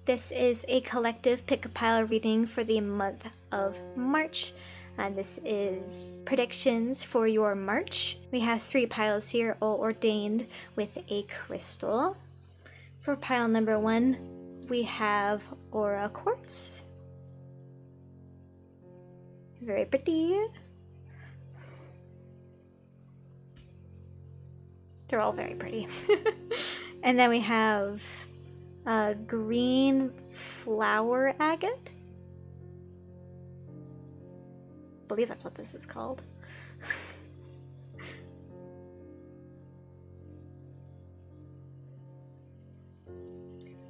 This is a collective pick-a-pile reading for the month of March. And this is predictions for your March. We have 3 piles here, all ordained with a crystal. For pile number 1, we have Aura Quartz. Very pretty. They're all very pretty. And then we have a green flower agate. I believe that's what this is called.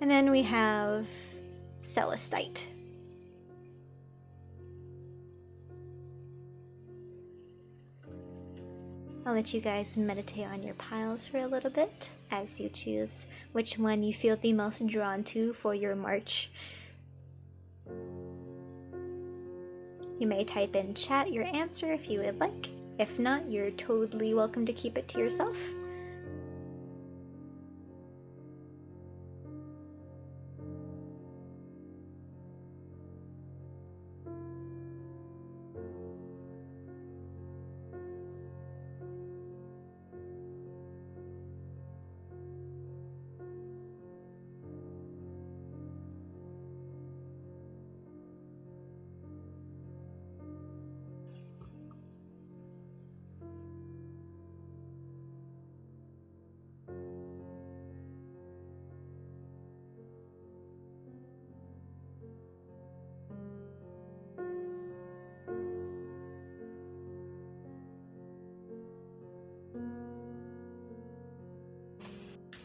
And then we have Celestite. I'll let you guys meditate on your piles for a little bit as you choose which one you feel the most drawn to for your March. You may type in chat your answer if you would like. If not, you're totally welcome to keep it to yourself.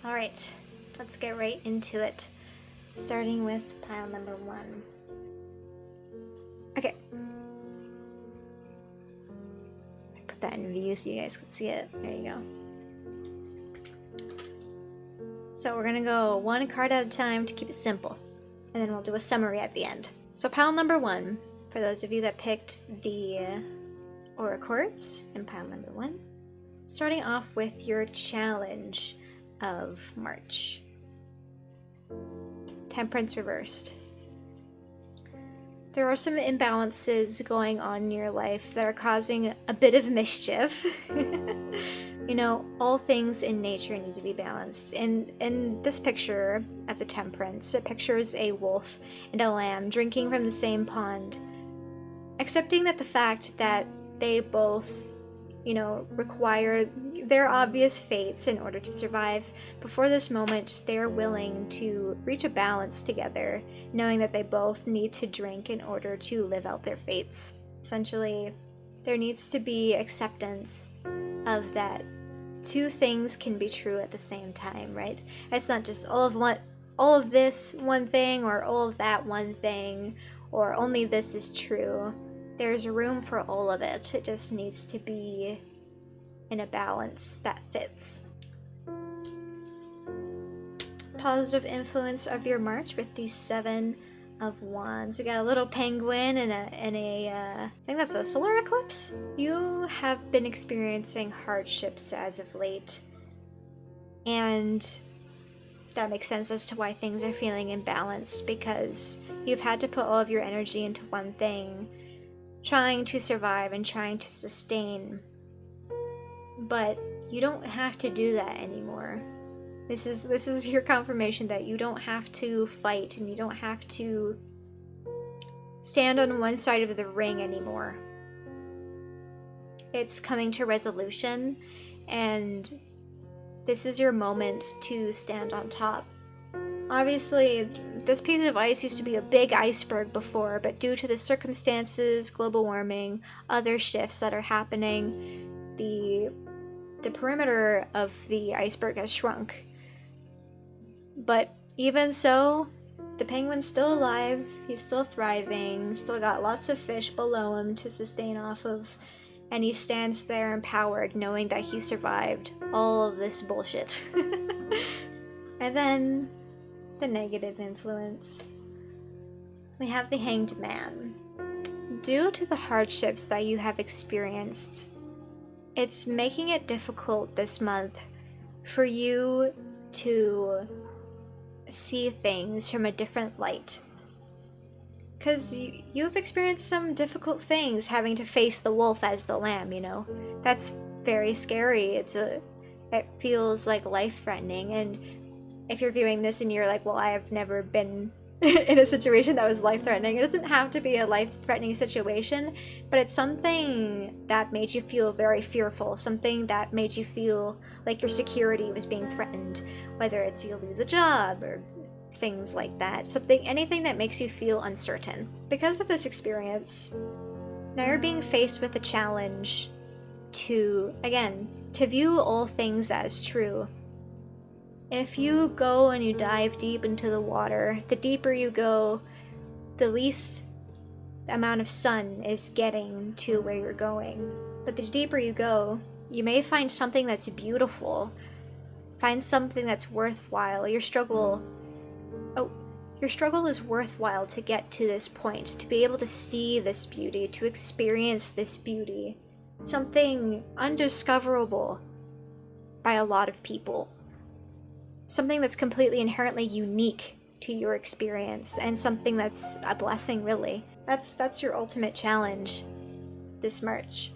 Alright, let's get right into it, starting with pile number 1. Okay. Put that in view so you guys can see it. There you go. So we're gonna go 1 card at a time to keep it simple, and then we'll do a summary at the end. So pile number 1, for those of you that picked the Aura Quartz in pile number 1, starting off with your challenge of March. Temperance reversed. There are some imbalances going on in your life that are causing a bit of mischief. You know, all things in nature need to be balanced. In this picture at the Temperance, it pictures a wolf and a lamb drinking from the same pond, accepting that the fact that they both, you know, require their obvious fates in order to survive. Before this moment, they are willing to reach a balance together, knowing that they both need to drink in order to live out their fates. Essentially, there needs to be acceptance of that 2 things can be true at the same time, right? It's not just all of this one thing or all of that one thing, or only this is true. There's room for all of it. It just needs to be in a balance that fits. Positive influence of your March with the 7 of Wands. We got a little penguin and a I think that's a solar eclipse. You have been experiencing hardships as of late, and that makes sense as to why things are feeling imbalanced, because you've had to put all of your energy into one thing, trying to survive and trying to sustain. But you don't have to do that anymore. This is your confirmation that you don't have to fight and you don't have to stand on one side of the ring anymore. It's coming to resolution, and this is your moment to stand on top. Obviously, this piece of ice used to be a big iceberg before, but due to the circumstances, global warming, other shifts that are happening, the perimeter of the iceberg has shrunk. But even so, the penguin's still alive, he's still thriving, still got lots of fish below him to sustain off of, and he stands there empowered, knowing that he survived all of this bullshit. And then the negative influence. We have the Hanged Man. Due to the hardships that you have experienced, it's making it difficult this month for you to see things from a different light. Because you've experienced some difficult things, having to face the wolf as the lamb, you know? That's very scary. It feels like life-threatening, and if you're viewing this and you're like, well, I have never been in a situation that was life-threatening, it doesn't have to be a life-threatening situation, but it's something that made you feel very fearful, something that made you feel like your security was being threatened, whether it's you lose a job or things like that, anything that makes you feel uncertain. Because of this experience, now you're being faced with a challenge to view all things as true. If you go and you dive deep into the water, the deeper you go, the least amount of sun is getting to where you're going. But the deeper you go, you may find something that's beautiful, find something that's worthwhile. Your struggle is worthwhile to get to this point, to be able to see this beauty, to experience this beauty, something undiscoverable by a lot of people. Something that's completely inherently unique to your experience, and something that's a blessing, really. That's your ultimate challenge this March.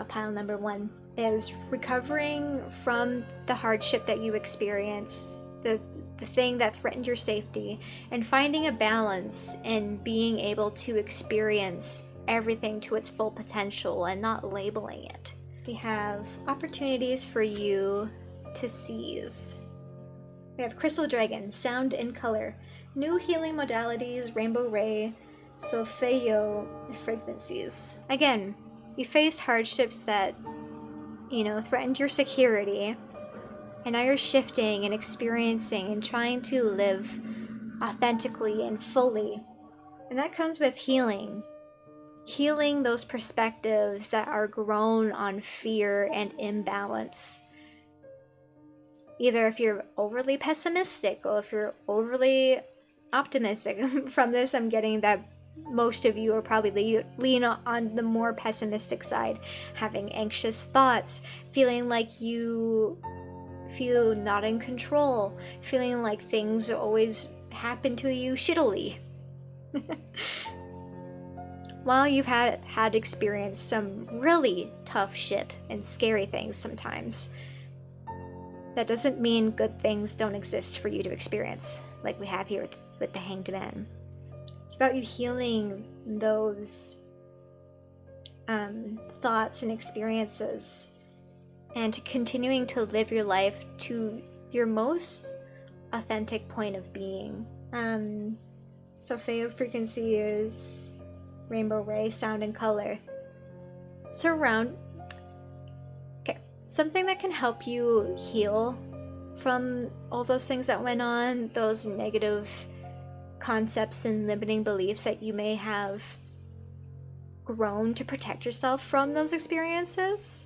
Pile number 1 is recovering from the hardship that you experienced, the thing that threatened your safety, and finding a balance in being able to experience everything to its full potential and not labeling it. We have opportunities for you to seize. We have Crystal Dragon, Sound and Color, New Healing Modalities, Rainbow Ray, Solfeo Frequencies. Again, you faced hardships that, threatened your security, and now you're shifting and experiencing and trying to live authentically and fully. And that comes with healing. Healing those perspectives that are grown on fear and imbalance. Either if you're overly pessimistic or if you're overly optimistic. From this, I'm getting that most of you are probably lean on the more pessimistic side, having anxious thoughts, feeling like you feel not in control, feeling like things always happen to you shittily. While you've had experienced some really tough shit and scary things sometimes, that doesn't mean good things don't exist for you to experience, like we have here with the Hanged Man. It's about you healing those thoughts and experiences, and continuing to live your life to your most authentic point of being. Solfeo Frequency is Rainbow Ray, Sound and Color. Something that can help you heal from all those things that went on, those negative concepts and limiting beliefs that you may have grown to protect yourself from those experiences.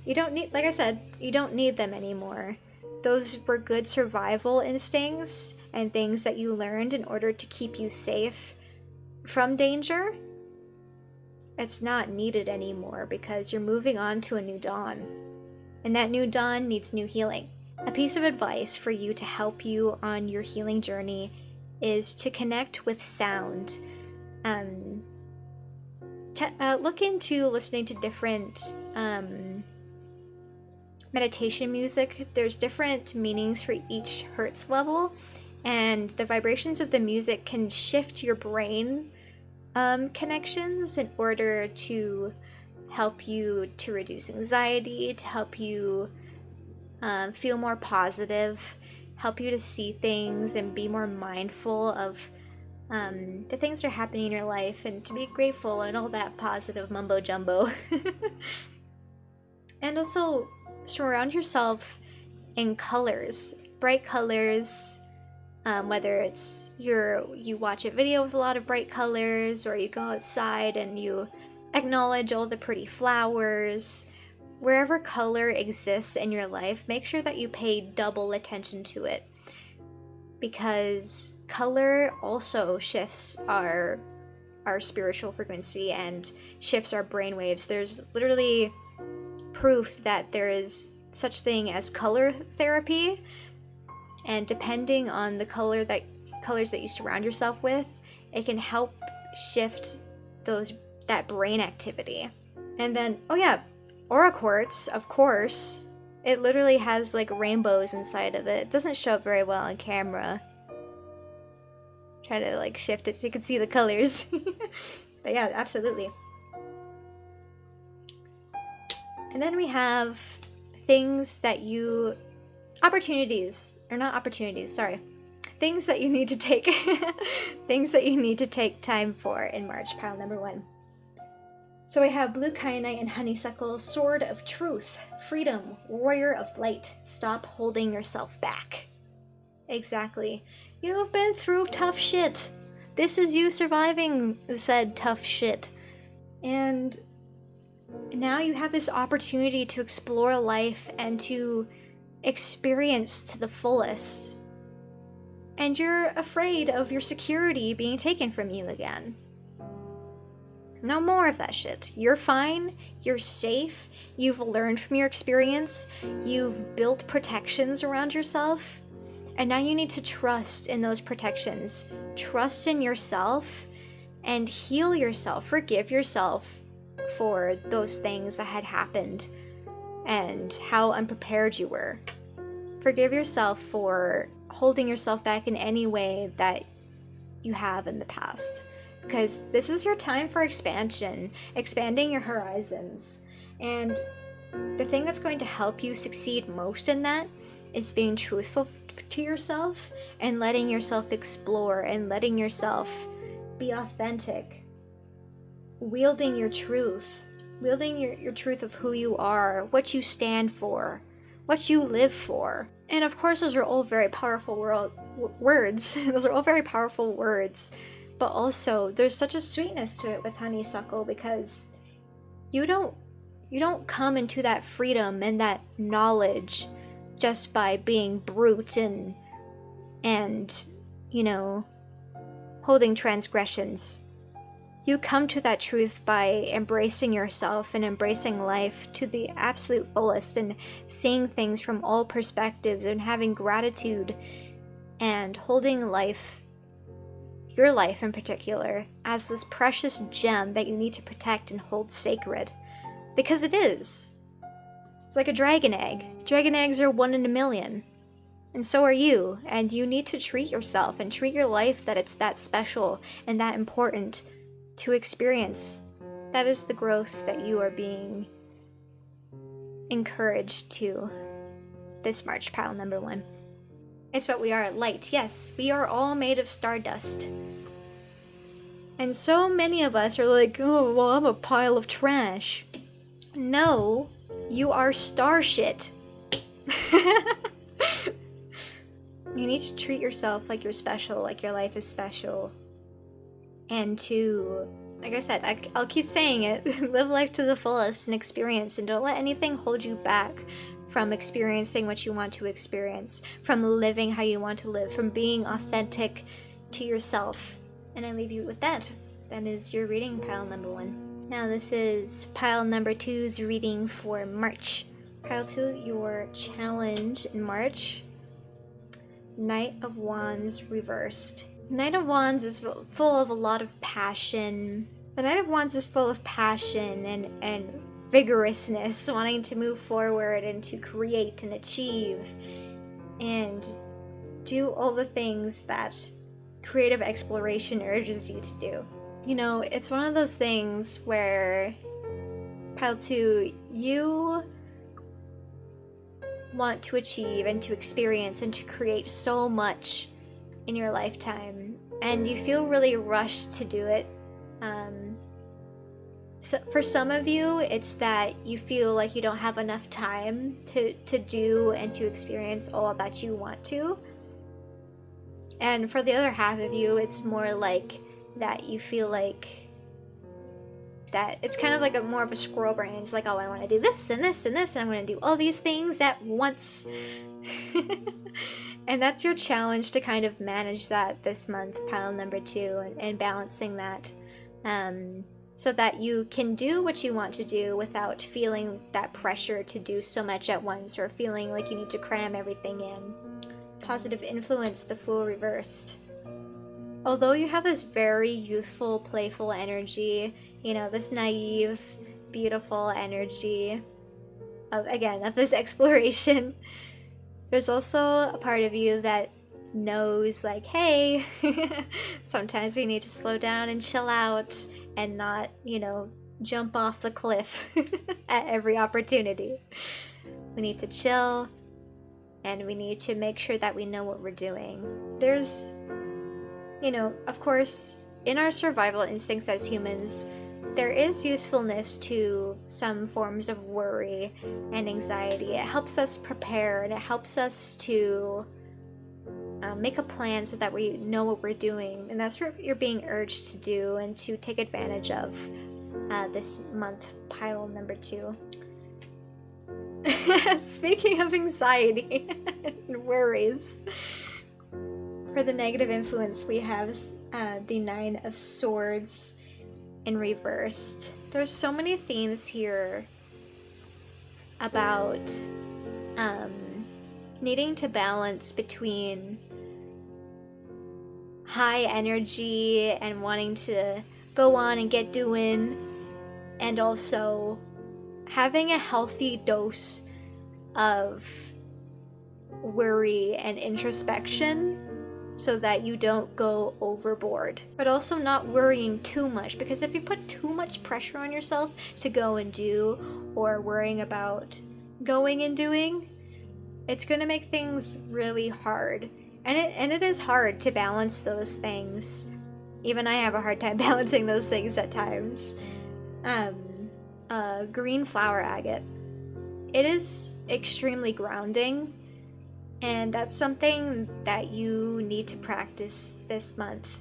You don't need, like I said, you don't need them anymore. Those were good survival instincts and things that you learned in order to keep you safe from danger. It's not needed anymore because you're moving on to a new dawn. And that new dawn needs new healing. A piece of advice for you to help you on your healing journey is to connect with sound. Look into listening to different meditation music. There's different meanings for each hertz level, and the vibrations of the music can shift your brain connections in order to help you to reduce anxiety, to help you feel more positive, help you to see things and be more mindful of the things that are happening in your life, and to be grateful and all that positive mumbo jumbo. And also surround yourself in colors, bright colors, whether it's you watch a video with a lot of bright colors, or you go outside and you acknowledge all the pretty flowers. Wherever color exists in your life, make sure that you pay double attention to it, because color also shifts our spiritual frequency and shifts our brainwaves. There's literally proof that there is such thing as color therapy, And depending on the colors that you surround yourself with, it can help shift that brain activity. And then, oh yeah, aura quartz, of course. It literally has like rainbows inside of it. It doesn't show up very well on camera. Try to like shift it so you can see the colors. But yeah, absolutely. And then we have things that you, things that you need to take, things that you need to take time for in March, pile number 1. So we have blue kyanite and honeysuckle, sword of truth, freedom, warrior of light, stop holding yourself back. Exactly. You've been through tough shit. This is you surviving said tough shit. And now you have this opportunity to explore life and to experience to the fullest. And you're afraid of your security being taken from you again. No more of that shit. You're fine, you're safe, you've learned from your experience, you've built protections around yourself, and now you need to trust in those protections. Trust in yourself and heal yourself, forgive yourself for those things that had happened and how unprepared you were. Forgive yourself for holding yourself back in any way that you have in the past. Because this is your time for expansion, expanding your horizons. And the thing that's going to help you succeed most in that is being truthful to yourself and letting yourself explore and letting yourself be authentic. Wielding your truth. Wielding your truth of who you are, what you stand for, what you live for. And of course, those are all very powerful words. Those are all very powerful words. But also, there's such a sweetness to it with honeysuckle because you don't come into that freedom and that knowledge just by being brute and you know, holding transgressions. You come to that truth by embracing yourself and embracing life to the absolute fullest and seeing things from all perspectives and having gratitude and holding life, your life in particular, as this precious gem that you need to protect and hold sacred. Because it is. It's like a dragon egg. Dragon eggs are 1 in a million. And so are you. And you need to treat yourself and treat your life that it's that special and that important to experience. That is the growth that you are being encouraged to this March, pile number 1. It's what we are, light. Yes, we are all made of stardust. And so many of us are like, oh, well, I'm a pile of trash. No, you are star shit. You need to treat yourself like you're special, like your life is special. And to, like I said, I'll keep saying it, live life to the fullest and experience, and don't let anything hold you back from experiencing what you want to experience, from living how you want to live, from being authentic to yourself. And I leave you with that. That is your reading, pile number 1. Now this is pile number 2's reading for March. Pile 2, your challenge in March. Knight of Wands reversed. Knight of Wands is full of a lot of passion. The Knight of Wands is full of passion and vigorousness, wanting to move forward and to create and achieve and do all the things that creative exploration urges you to do. You know, it's one of those things where, pile 2, you want to achieve and to experience and to create so much in your lifetime, and you feel really rushed to do it. So for some of you, it's that you feel like you don't have enough time to do and to experience all that you want to. And for the other half of you, it's more like that you feel like that it's kind of like more of a squirrel brain. It's like, oh, I want to do this and this and this, and I'm going to do all these things at once. And that's your challenge, to kind of manage that this month, pile number 2, and balancing that so that you can do what you want to do without feeling that pressure to do so much at once, or feeling like you need to cram everything in. positive influence, the Fool reversed. Although you have this very youthful, playful energy, you know, this naive, beautiful energy of, again, of this exploration, there's also a part of you that knows, like, hey, sometimes we need to slow down and chill out and not, you know, jump off the cliff at every opportunity. We need to chill, and we need to make sure that we know what we're doing. There's, you know, of course, in our survival instincts as humans, there is usefulness to some forms of worry and anxiety. It helps us prepare, and it helps us to make a plan so that we know what we're doing. And that's what you're being urged to do and to take advantage of this month, pile number 2. Speaking of anxiety and worries, for the negative influence, we have the 9 of Swords in reversed. There's so many themes here about needing to balance between high energy and wanting to go on and get doing, and also having a healthy dose of worry and introspection so that you don't go overboard, but also not worrying too much, because if you put too much pressure on yourself to go and do, or worrying about going and doing, it's going to make things really hard. And it is hard to balance those things. Even I have a hard time balancing those things at times. Green flower agate. It is extremely grounding, and that's something that you need to practice this month,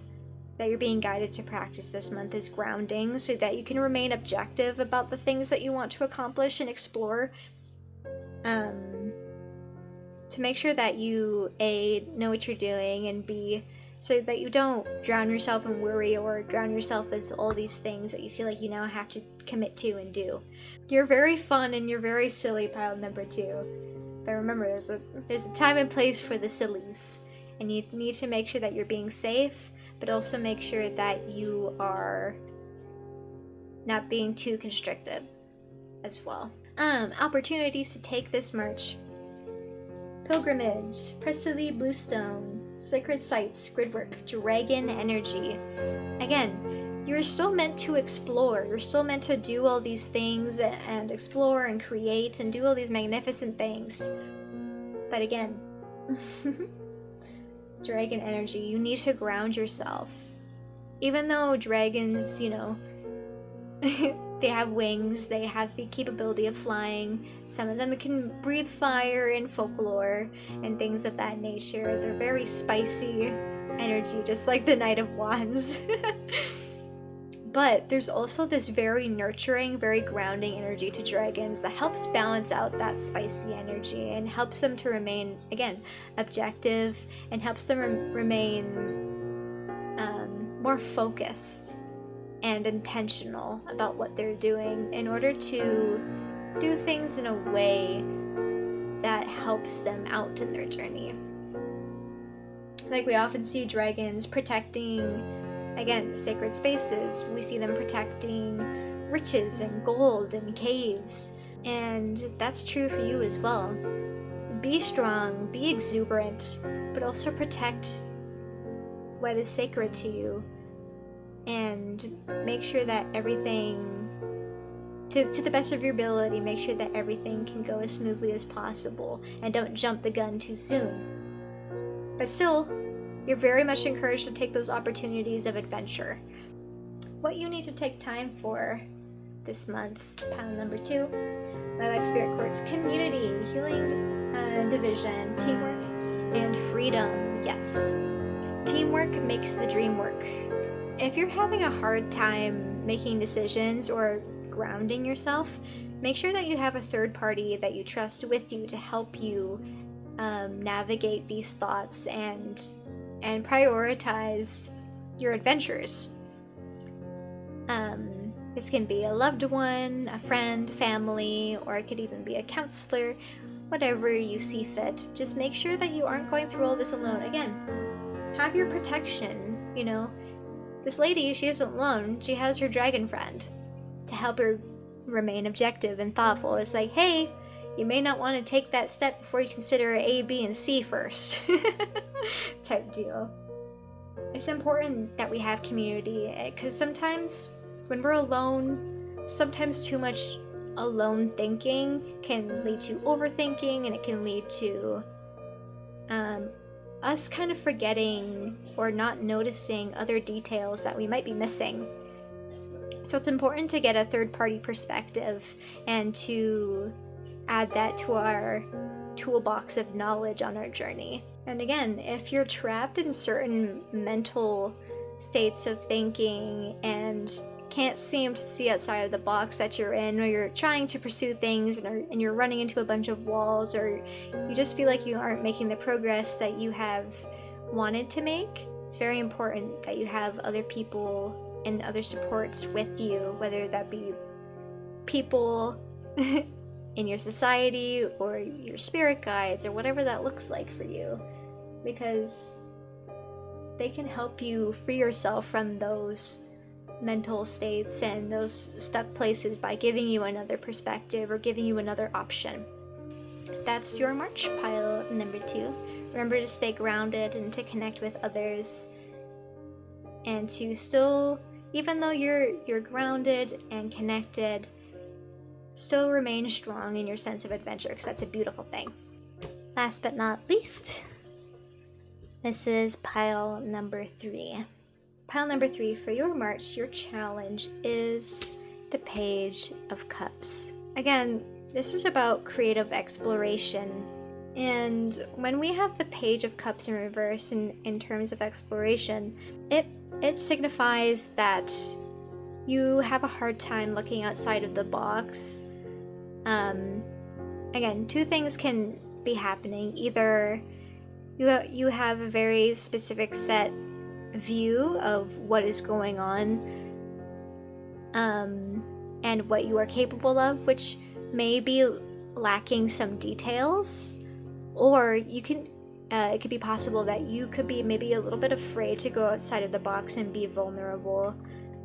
that you're being guided to practice this month, is grounding, so that you can remain objective about the things that you want to accomplish and explore. To make sure that you, A, know what you're doing, and B, so that you don't drown yourself in worry or drown yourself with all these things that you feel like you now have to commit to and do. You're very fun and you're very silly, pile number 2. But remember, there's a time and place for the sillies, and you need to make sure that you're being safe, but also make sure that you are not being too constricted as well. Opportunities to take this March. Pilgrimage, Pressily Bluestone, Sacred Sites, Gridwork, Dragon Energy. Again, you're still meant to explore. You're still meant to do all these things and explore and create and do all these magnificent things. But again, Dragon Energy, you need to ground yourself. Even though dragons, you know, they have wings, they have the capability of flying. Some of them can breathe fire in folklore and things of that nature. They're very spicy energy, just like the Knight of Wands. But there's also this very nurturing, very grounding energy to dragons that helps balance out that spicy energy and helps them to remain, again, objective, and helps them remain more focused and intentional about what they're doing in order to do things in a way that helps them out in their journey. Like, we often see dragons protecting, again, sacred spaces. We see them protecting riches and gold and caves, and that's true for you as well. Be strong, be exuberant, but also protect what is sacred to you, and make sure that everything, to the best of your ability, make sure that everything can go as smoothly as possible, and don't jump the gun too soon. But still, you're very much encouraged to take those opportunities of adventure. What you need to take time for this month, pile number 2, Lilac Spirit Quartz, community, healing, division, teamwork, and freedom. Yes, teamwork makes the dream work. If you're having a hard time making decisions or grounding yourself, make sure that you have a third party that you trust with you to help you navigate these thoughts and prioritize your adventures. This can be a loved one, a friend, family, or it could even be a counselor, whatever you see fit. Just make sure that you aren't going through all this alone. Again, have your protection, you know. This lady, she isn't alone. She has her dragon friend to help her remain objective and thoughtful. It's like, hey, you may not want to take that step before you consider A, B, and C first. Type deal. It's important that we have community, because sometimes when we're alone, sometimes too much alone thinking can lead to overthinking, and it can lead to us kind of forgetting or not noticing other details that we might be missing. So it's important to get a third-party perspective and to add that to our toolbox of knowledge on our journey. And again, if you're trapped in certain mental states of thinking and can't seem to see outside of the box that you're in, or you're trying to pursue things and you're running into a bunch of walls, or you just feel like you aren't making the progress that you have wanted to make, it's very important that you have other people and other supports with you, whether that be people in your society or your spirit guides or whatever that looks like for you, because they can help you free yourself from those mental states and those stuck places by giving you another perspective or giving you another option. That's your March pile number 2. Remember to stay grounded and to connect with others, and to still, even though you're grounded and connected, still remain strong in your sense of adventure, because that's a beautiful thing. Last but not least, this is pile number 3. Pile number 3 for your March, your challenge is the Page of Cups. Again, this is about creative exploration. And when we have the Page of Cups in reverse in terms of exploration, it signifies that you have a hard time looking outside of the box. Again, two things can be happening. Either you have a very specific set view of what is going on, and what you are capable of, which may be lacking some details, or you can it could be possible that you could be maybe a little bit afraid to go outside of the box and be vulnerable,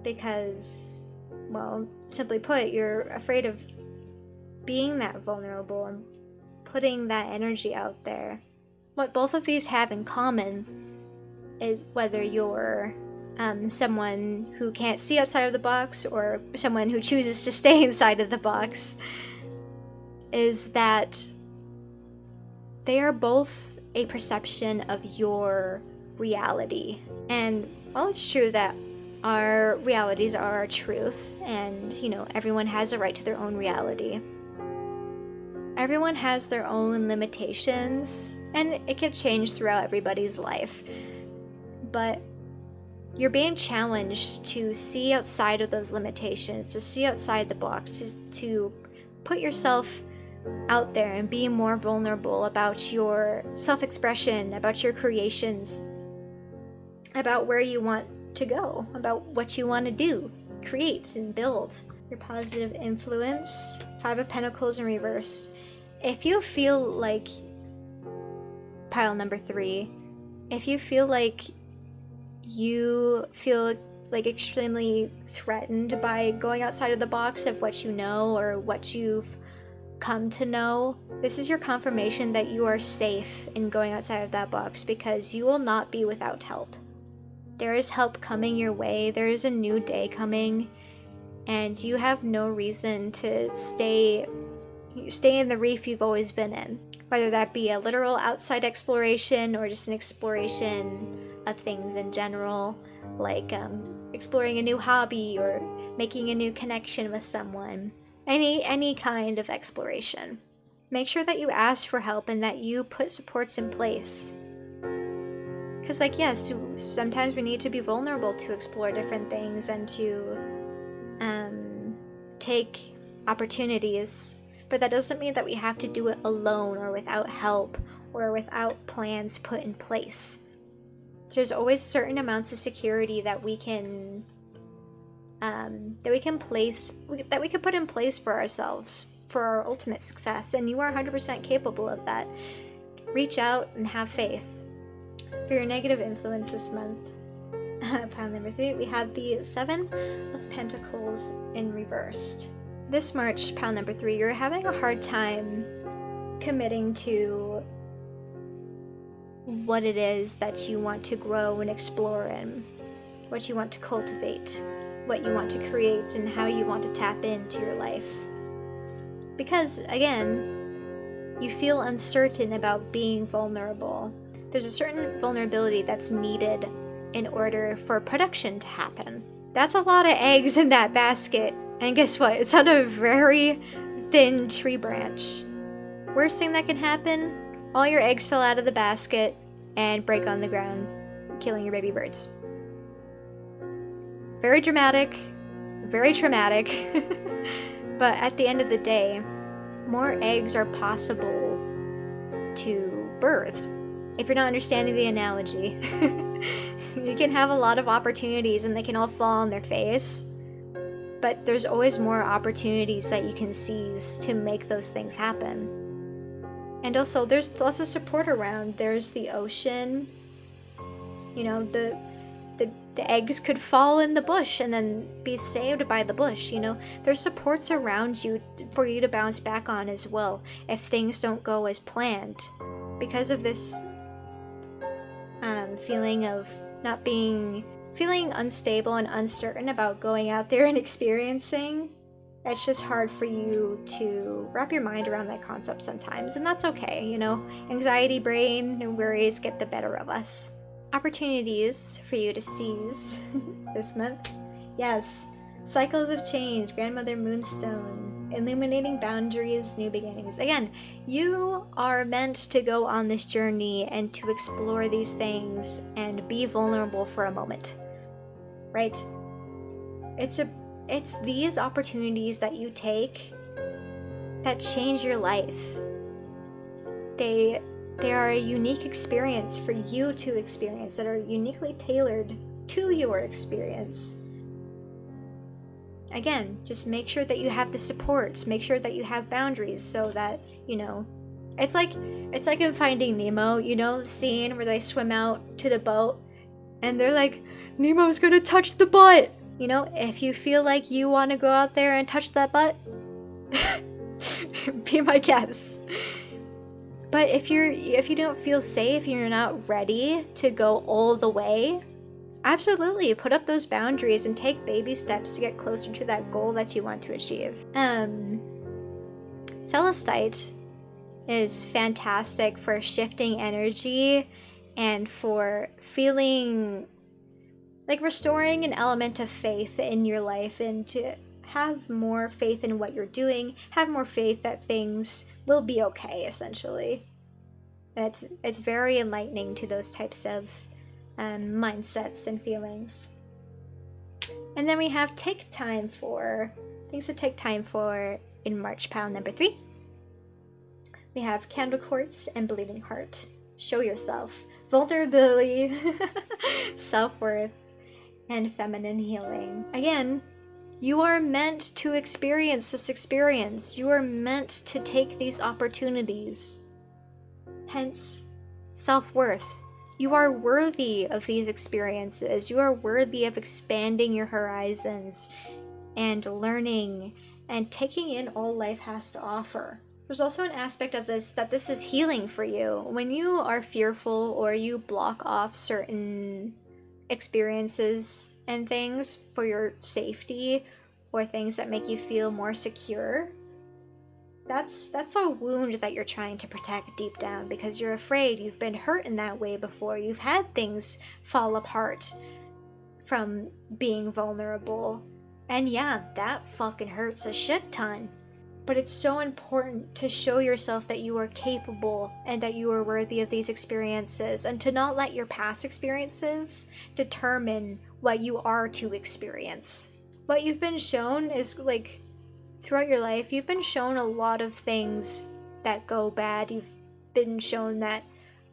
because, well, simply put, you're afraid of being that vulnerable and putting that energy out there. What both of these have in common is, whether you're someone who can't see outside of the box or someone who chooses to stay inside of the box, is that they are both a perception of your reality. And while it's true that our realities are our truth, and, you know, everyone has a right to their own reality, everyone has their own limitations, and it can change throughout everybody's life. But you're being challenged to see outside of those limitations, to see outside the box, to put yourself out there and be more vulnerable about your self-expression, about your creations, about where you want to go, about what you want to do, create and build. Your positive influence, 5 of Pentacles in reverse. If you feel like, pile number 3, if you feel like you feel like extremely threatened by going outside of the box of what you know or what you've come to know, this is your confirmation that you are safe in going outside of that box, because you will not be without help. There is help coming your way. There is a new day coming, and you have no reason to stay in the reef you've always been in, whether that be a literal outside exploration or just an exploration of things in general, like exploring a new hobby or making a new connection with someone. Any kind of exploration. Make sure that you ask for help and that you put supports in place. Because, like, yes, sometimes we need to be vulnerable to explore different things and to take opportunities. But that doesn't mean that we have to do it alone or without help or without plans put in place. There's always certain amounts of security that we can put in place for ourselves, for our ultimate success, and you are 100% capable of that. Reach out and have faith. For your negative influence this month, pile number 3, we have the 7 of Pentacles in reversed. This March, pile number 3, you're having a hard time committing to what it is that you want to grow and explore in, what you want to cultivate, what you want to create, and how you want to tap into your life. Because, again, you feel uncertain about being vulnerable. There's a certain vulnerability that's needed in order for production to happen. That's a lot of eggs in that basket. And guess what? It's on a very thin tree branch. Worst thing that can happen, all your eggs fell out of the basket and break on the ground, killing your baby birds. Very dramatic, very traumatic. But at the end of the day, more eggs are possible to birth. If you're not understanding the analogy, you can have a lot of opportunities and they can all fall on their face, but there's always more opportunities that you can seize to make those things happen. And also, there's lots of support around. There's the ocean. You know, the eggs could fall in the bush and then be saved by the bush, you know. There's supports around you for you to bounce back on as well if things don't go as planned. Because of this feeling of feeling unstable and uncertain about going out there and experiencing, it's just hard for you to wrap your mind around that concept sometimes, and that's okay, you know. Anxiety brain and worries get the better of us. Opportunities for you to seize this month. Yes, cycles of change, grandmother moonstone, illuminating boundaries, new beginnings. Again, you are meant to go on this journey and to explore these things and be vulnerable for a moment, right? It's these opportunities that you take that change your life. They are a unique experience for you to experience, that are uniquely tailored to your experience. Again, just make sure that you have the supports, make sure that you have boundaries so that, you know, it's like in Finding Nemo, you know, the scene where they swim out to the boat and they're like, Nemo's gonna touch the butt. You know, if you feel like you want to go out there and touch that butt, be my guest. But if you don't feel safe, you're not ready to go all the way, absolutely put up those boundaries and take baby steps to get closer to that goal that you want to achieve. Celestite is fantastic for shifting energy and for feeling like restoring an element of faith in your life, and to have more faith in what you're doing, have more faith that things will be okay, essentially. And it's very enlightening to those types of mindsets and feelings. And then we have things to take time for in March, pile number 3. We have Candle Quartz and Bleeding Heart. Show yourself. Vulnerability, self-worth, and feminine healing. Again, you are meant to experience this experience. You are meant to take these opportunities. Hence, self-worth. You are worthy of these experiences. You are worthy of expanding your horizons and learning and taking in all life has to offer. There's also an aspect of this that this is healing for you. When you are fearful or you block off certain experiences and things for your safety, or things that make you feel more secure, that's a wound that you're trying to protect deep down, because you're afraid. You've been hurt in that way before. You've had things fall apart from being vulnerable, and yeah, that fucking hurts a shit ton. But it's so important to show yourself that you are capable and that you are worthy of these experiences, and to not let your past experiences determine what you are to experience. What you've been shown is, like, throughout your life, you've been shown a lot of things that go bad. You've been shown that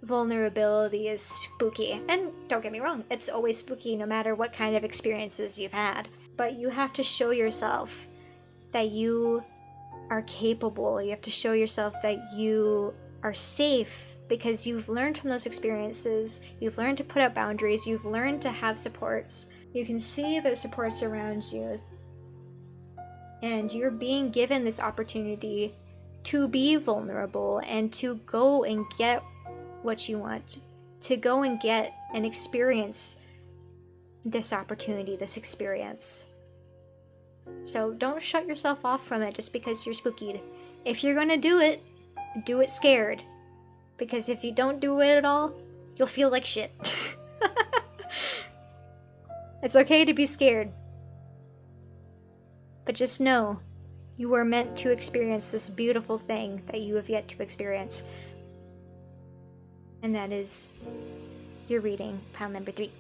vulnerability is spooky. And don't get me wrong, it's always spooky no matter what kind of experiences you've had. But you have to show yourself that you are capable. You have to show yourself that you are safe because you've learned from those experiences. You've learned to put up boundaries. You've learned to have supports. You can see those supports around you. And you're being given this opportunity to be vulnerable and to go and get what you want, to go and get and experience this opportunity, this experience. So don't shut yourself off from it just because you're spookied. If you're gonna do it scared. Because if you don't do it at all, you'll feel like shit. It's okay to be scared. But just know, you were meant to experience this beautiful thing that you have yet to experience. And that is your reading, pile number 3.